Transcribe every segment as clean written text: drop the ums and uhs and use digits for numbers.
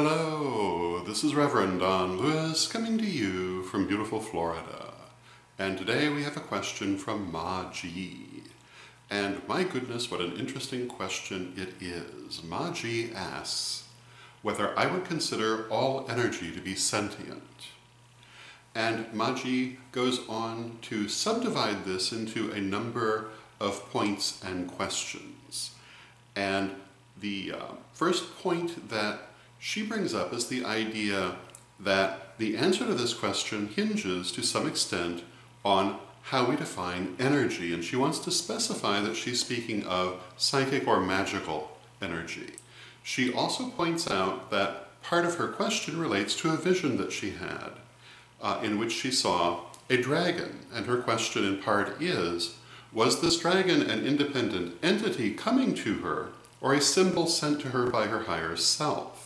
Hello, this is Reverend Don Lewis coming to you from beautiful Florida. And today we have a question from Ma G. And my goodness, what an interesting question it is. Ma G asks whether I would consider all energy to be sentient. And Ma G goes on to subdivide this into a number of points and questions. And the first point that she brings up is the idea that the answer to this question hinges to some extent on how we define energy, and she wants to specify that she's speaking of psychic or magical energy. She also points out that part of her question relates to a vision that she had, in which she saw a dragon, and her question in part is, was this dragon an independent entity coming to her, or a symbol sent to her by her higher self?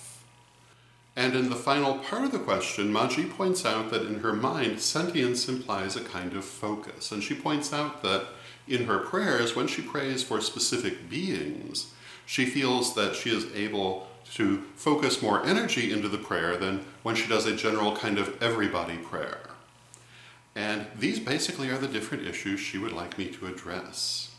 And in the final part of the question, Ma G points out that in her mind, sentience implies a kind of focus. And she points out that in her prayers, when she prays for specific beings, she feels that she is able to focus more energy into the prayer than when she does a general kind of everybody prayer. And these basically are the different issues she would like me to address.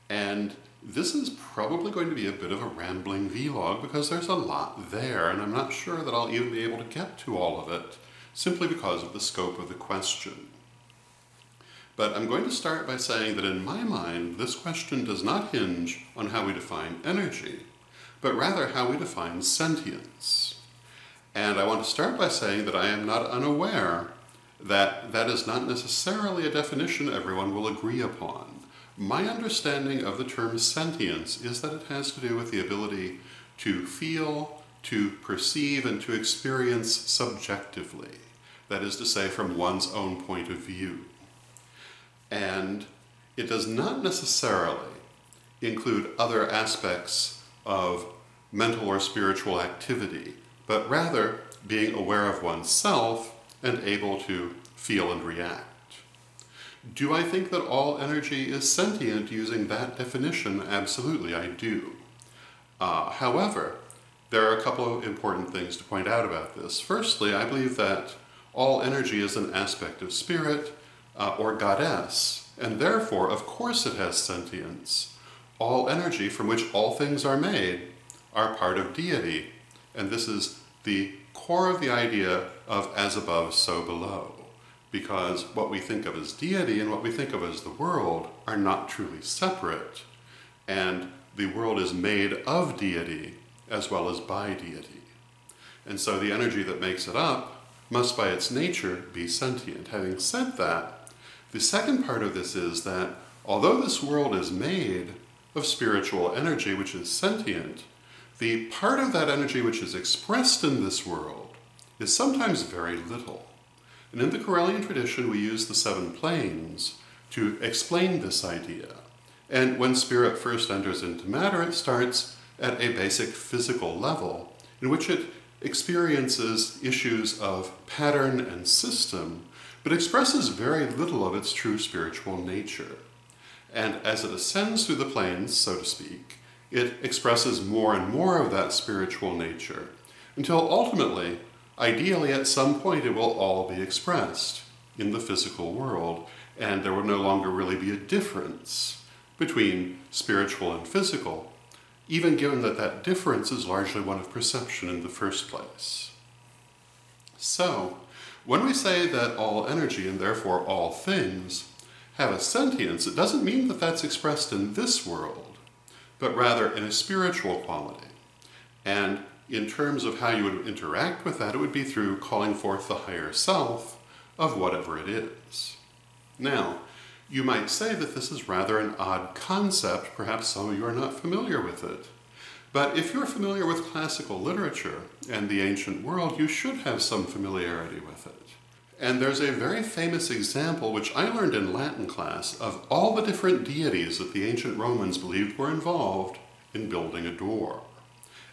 And this is probably going to be a bit of a rambling vlog because there's a lot there, and I'm not sure that I'll even be able to get to all of it, simply because of the scope of the question. But I'm going to start by saying that in my mind, this question does not hinge on how we define energy, but rather how we define sentience. And I want to start by saying that I am not unaware that that is not necessarily a definition everyone will agree upon. My understanding of the term sentience is that it has to do with the ability to feel, to perceive, and to experience subjectively. That is to say, from one's own point of view. And it does not necessarily include other aspects of mental or spiritual activity, but rather being aware of oneself and able to feel and react. Do I think that all energy is sentient using that definition? Absolutely, I do. However, there are a couple of important things to point out about this. Firstly, I believe that all energy is an aspect of spirit or goddess, and therefore, of course it has sentience. All energy from which all things are made are part of deity, and this is the core of the idea of as above, so below. Because what we think of as deity and what we think of as the world are not truly separate, and the world is made of deity as well as by deity. And so the energy that makes it up must by its nature be sentient. Having said that, the second part of this is that although this world is made of spiritual energy which is sentient, the part of that energy which is expressed in this world is sometimes very little. And in the Correllian tradition, we use the 7 planes to explain this idea. And when spirit first enters into matter, it starts at a basic physical level, in which it experiences issues of pattern and system, but expresses very little of its true spiritual nature. And as it ascends through the planes, so to speak, it expresses more and more of that spiritual nature, until ultimately, ideally, at some point, it will all be expressed in the physical world, and there will no longer really be a difference between spiritual and physical, even given that that difference is largely one of perception in the first place. So, when we say that all energy, and therefore all things, have a sentience, it doesn't mean that that's expressed in this world, but rather in a spiritual quality. And in terms of how you would interact with that, it would be through calling forth the higher self of whatever it is. Now, you might say that this is rather an odd concept. Perhaps some of you are not familiar with it. But if you're familiar with classical literature and the ancient world, you should have some familiarity with it. And there's a very famous example, which I learned in Latin class, of all the different deities that the ancient Romans believed were involved in building a door.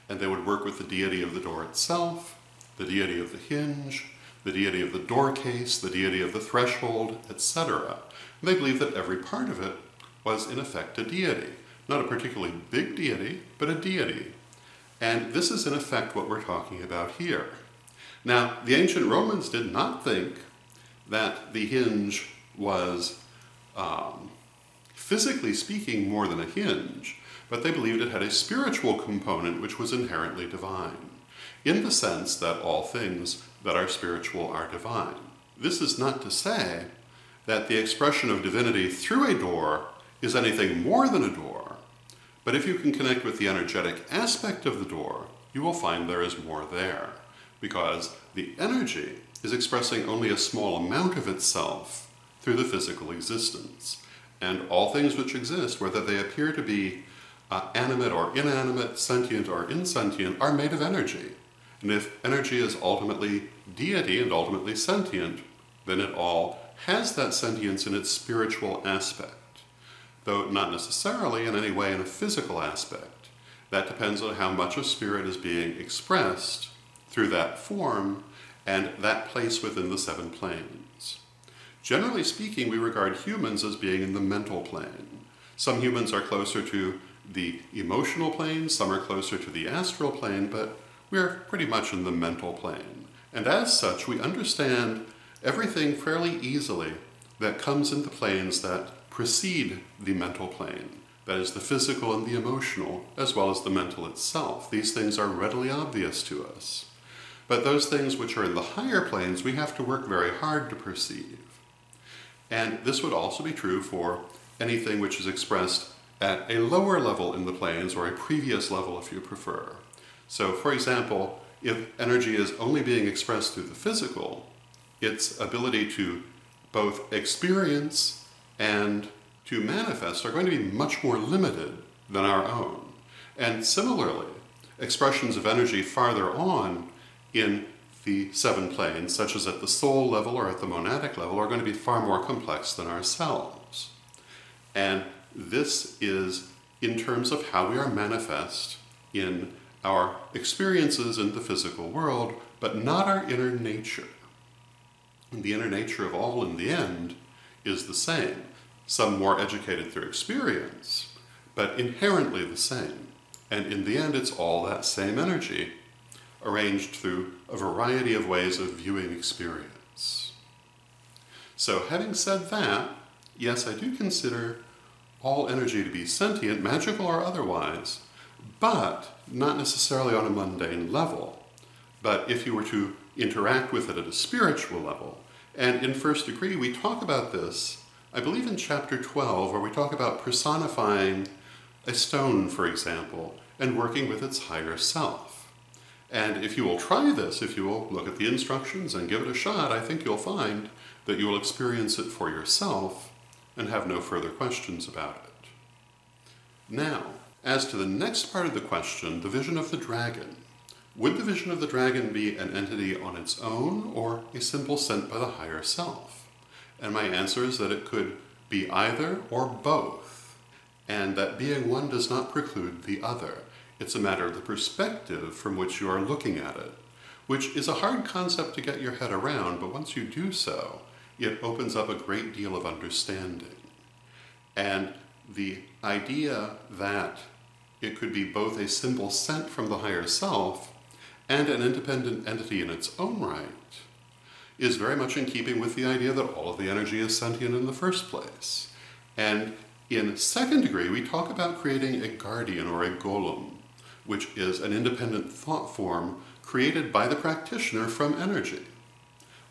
And they would work with the deity of the door itself, the deity of the hinge, the deity of the door case, the deity of the threshold, etc. They believed that every part of it was in effect a deity. Not a particularly big deity, but a deity. And this is in effect what we're talking about here. Now, the ancient Romans did not think that the hinge was, physically speaking, more than a hinge, but they believed it had a spiritual component which was inherently divine, in the sense that all things that are spiritual are divine. This is not to say that the expression of divinity through a door is anything more than a door, but if you can connect with the energetic aspect of the door, you will find there is more there, because the energy is expressing only a small amount of itself through the physical existence. And all things which exist, whether they appear to be animate or inanimate, sentient or insentient, are made of energy. And if energy is ultimately deity and ultimately sentient, then it all has that sentience in its spiritual aspect, though not necessarily in any way in a physical aspect. That depends on how much of spirit is being expressed through that form and that place within the 7 planes. Generally speaking, we regard humans as being in the mental plane. Some humans are closer to the emotional plane, some are closer to the astral plane, but we're pretty much in the mental plane. And as such, we understand everything fairly easily that comes into planes that precede the mental plane. That is the physical and the emotional, as well as the mental itself. These things are readily obvious to us. But those things which are in the higher planes, we have to work very hard to perceive. And this would also be true for anything which is expressed at a lower level in the planes, or a previous level if you prefer. So, for example, if energy is only being expressed through the physical, its ability to both experience and to manifest are going to be much more limited than our own. And similarly, expressions of energy farther on in the 7 planes, such as at the soul level or at the monadic level, are going to be far more complex than ourselves. And this is in terms of how we are manifest in our experiences in the physical world, but not our inner nature. And the inner nature of all, in the end, is the same. Some more educated through experience, but inherently the same. And in the end, it's all that same energy, arranged through a variety of ways of viewing experience. So having said that, yes, I do consider all energy to be sentient, magical or otherwise, but not necessarily on a mundane level. But if you were to interact with it at a spiritual level, and in First Degree we talk about this, I believe in chapter 12, where we talk about personifying a stone, for example, and working with its higher self. And if you will try this, if you will look at the instructions and give it a shot, I think you'll find that you will experience it for yourself and have no further questions about it. Now, as to the next part of the question, the vision of the dragon. Would the vision of the dragon be an entity on its own, or a symbol sent by the higher self? And my answer is that it could be either or both, and that being one does not preclude the other. It's a matter of the perspective from which you are looking at it, which is a hard concept to get your head around, but once you do so, it opens up a great deal of understanding. And the idea that it could be both a symbol sent from the higher self and an independent entity in its own right is very much in keeping with the idea that all of the energy is sentient in the first place. And in Second Degree, we talk about creating a guardian or a golem, which is an independent thought form created by the practitioner from energy.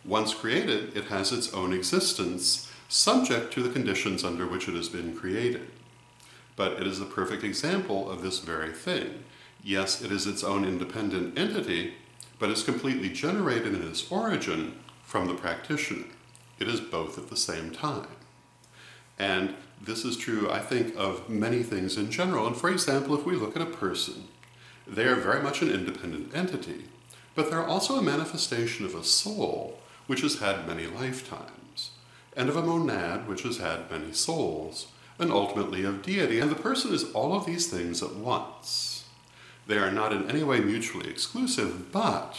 Once created, it has its own existence, subject to the conditions under which it has been created. But it is a perfect example of this very thing. Yes, it is its own independent entity, but is completely generated in its origin from the practitioner. It is both at the same time. And this is true, I think, of many things in general. And for example, if we look at a person, they are very much an independent entity, but they're also a manifestation of a soul which has had many lifetimes, and of a monad which has had many souls, and ultimately of deity. And the person is all of these things at once. They are not in any way mutually exclusive, but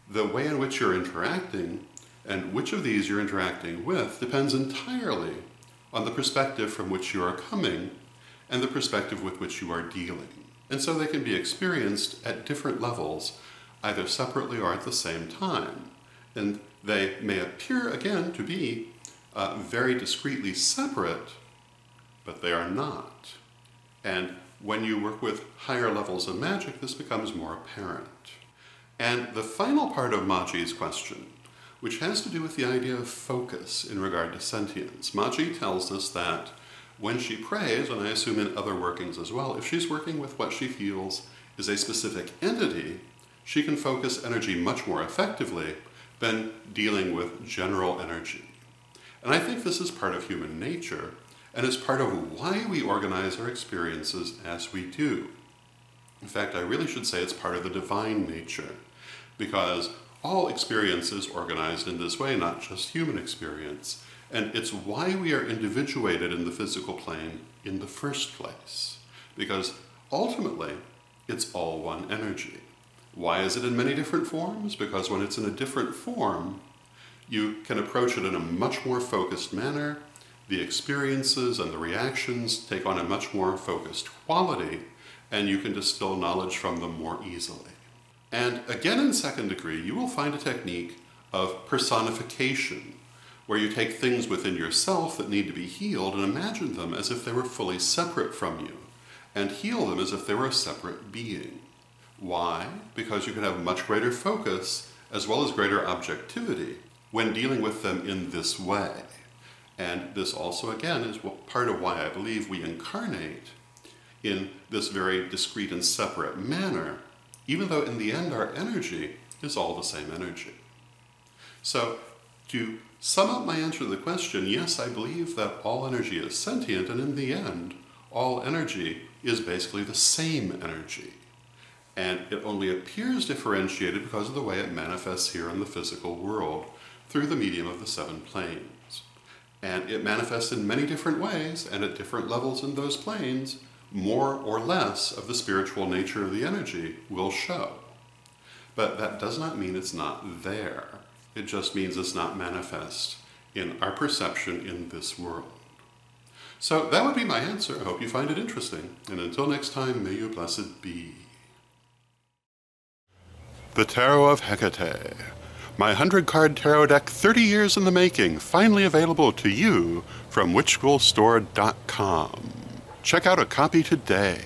the way in which you're interacting and which of these you're interacting with depends entirely on the perspective from which you are coming and the perspective with which you are dealing. And so they can be experienced at different levels, either separately or at the same time. And they may appear, again, to be very discreetly separate, but they are not. And when you work with higher levels of magic, this becomes more apparent. And the final part of Maji's question, which has to do with the idea of focus in regard to sentience. Maji tells us that when she prays, and I assume in other workings as well, if she's working with what she feels is a specific entity, she can focus energy much more effectively than dealing with general energy. And I think this is part of human nature, and it's part of why we organize our experiences as we do. In fact, I really should say it's part of the divine nature, because all experience is organized in this way, not just human experience. And it's why we are individuated in the physical plane in the first place, because ultimately it's all one energy. Why is it in many different forms? Because when it's in a different form, you can approach it in a much more focused manner. The experiences and the reactions take on a much more focused quality, and you can distill knowledge from them more easily. And again, in second degree, you will find a technique of personification, where you take things within yourself that need to be healed and imagine them as if they were fully separate from you, and heal them as if they were a separate being. Why? Because you can have much greater focus as well as greater objectivity when dealing with them in this way. And this also, again, is part of why I believe we incarnate in this very discrete and separate manner, even though in the end our energy is all the same energy. So, to sum up my answer to the question, yes, I believe that all energy is sentient, and in the end, all energy is basically the same energy. And it only appears differentiated because of the way it manifests here in the physical world through the medium of the 7 planes. And it manifests in many different ways, and at different levels in those planes, more or less of the spiritual nature of the energy will show. But that does not mean it's not there. It just means it's not manifest in our perception in this world. So that would be my answer. I hope you find it interesting. And until next time, may you blessed be. The Tarot of Hecate. My 100-card tarot deck, 30 years in the making, finally available to you from witchschoolstore.com. Check out a copy today.